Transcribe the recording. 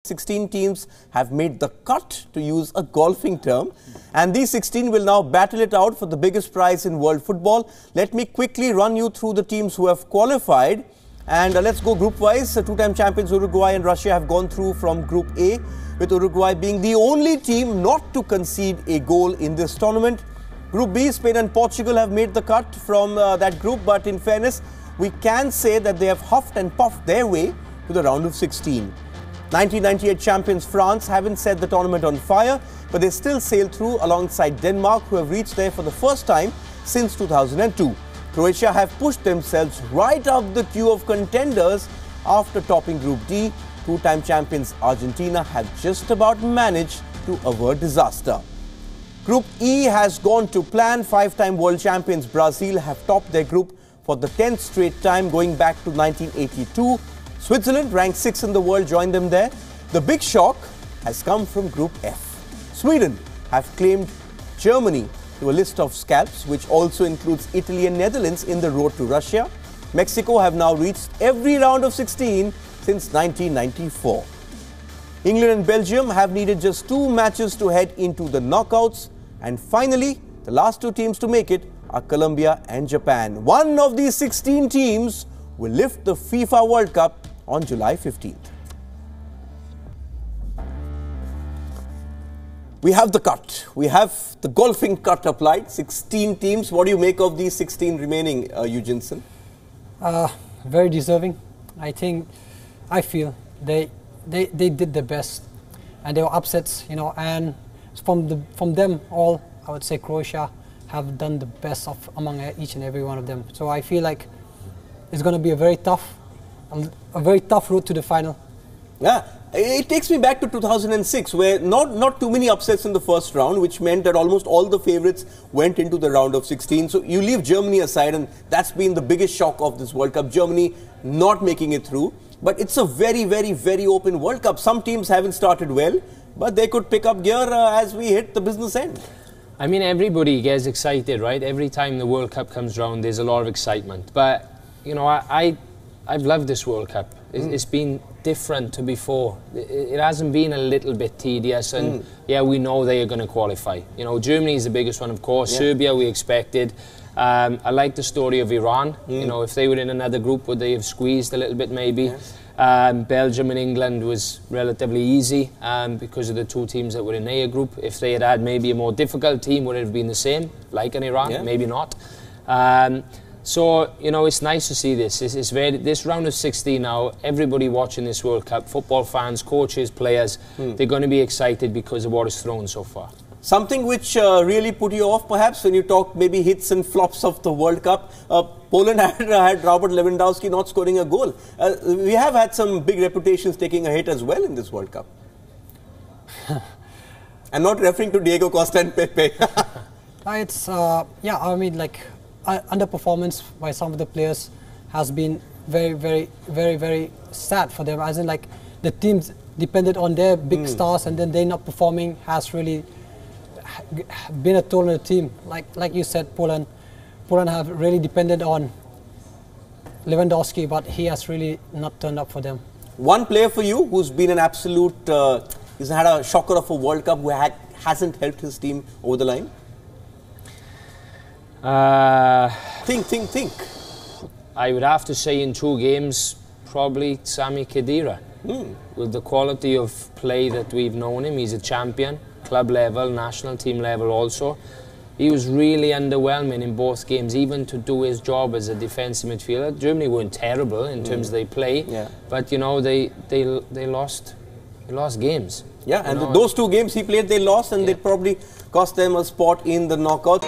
16 teams have made the cut, to use a golfing term, and these 16 will now battle it out for the biggest prize in world football. Let me quickly run you through the teams who have qualified, and let's go group-wise. Two-time champions Uruguay and Russia have gone through from Group A, with Uruguay being the only team not to concede a goal in this tournament. Group B, Spain and Portugal have made the cut from that group, but in fairness, we can say that they have huffed and puffed their way to the round of 16. 1998 champions France haven't set the tournament on fire, but they still sailed through alongside Denmark, who have reached there for the first time since 2002. Croatia have pushed themselves right up the queue of contenders after topping Group D. Two-time champions Argentina have just about managed to avert disaster. Group E has gone to plan. Five-time world champions Brazil have topped their group for the 10th straight time, going back to 1982. Switzerland, ranked 6th in the world, joined them there. The big shock has come from Group F. Sweden have claimed Germany to a list of scalps, which also includes Italy and Netherlands in the road to Russia. Mexico have now reached every round of 16 since 1994. England and Belgium have needed just 2 matches to head into the knockouts. And finally, the last 2 teams to make it are Colombia and Japan. One of these 16 teams will lift the FIFA World Cup on July 15th. We have the cut. We have the golfing cut applied. 16 teams. What do you make of these 16 remaining, Eugenesson? Very deserving. I feel they did their best, and they were upsets, you know. And from them all, I would say Croatia have done the best among each and every one of them. So I feel like it's going to be a very tough route to the final. Yeah, it takes me back to 2006, where not too many upsets in the first round, which meant that almost all the favourites went into the round of 16. So you leave Germany aside, and that's been the biggest shock of this World Cup, Germany not making it through. But it's a very, very, very open World Cup. Some teams haven't started well, but they could pick up gear as we hit the business end. I mean, everybody gets excited, right? Every time the World Cup comes around, there's a lot of excitement. But, you know, I've loved this World Cup. It's been different to before. It hasn't been a little bit tedious, and yeah, we know they are going to qualify. You know, Germany is the biggest one, of course. Yeah. Serbia, we expected. I like the story of Iran. You know, if they were in another group, would they have squeezed a little bit, maybe? Yes. Belgium and England was relatively easy because of the 2 teams that were in their group. If they had had maybe a more difficult team, would it have been the same, like in Iran? Yeah. Maybe not. So, you know, it's nice to see this. This round of 16 now, everybody watching this World Cup, football fans, coaches, players, they're going to be excited because of what is thrown so far. Something which really put you off, perhaps, when you talk maybe hits and flops of the World Cup. Poland had Robert Lewandowski not scoring a goal. We have had some big reputations taking a hit as well in this World Cup. I'm not referring to Diego Costa and Pepe. Yeah, I mean, like, underperformance by some of the players has been very, very, very, very sad for them. As in, like, the teams depended on their big stars, and then they not performing has really been a toll on the team. Like you said, Poland have really depended on Lewandowski, but he has really not turned up for them. One player for you who's been an absolute, he's had a shocker of a World Cup, who hasn't helped his team over the line? Think. I would have to say in 2 games, probably Sami Khedira. With the quality of play that we've known him, he's a champion, club level, national team level also. He was really underwhelming in both games, even to do his job as a defensive midfielder. Germany weren't terrible in terms of their play, but you know, they lost games. Yeah, and those 2 games he played, they lost, and they probably cost them a spot in the knockout.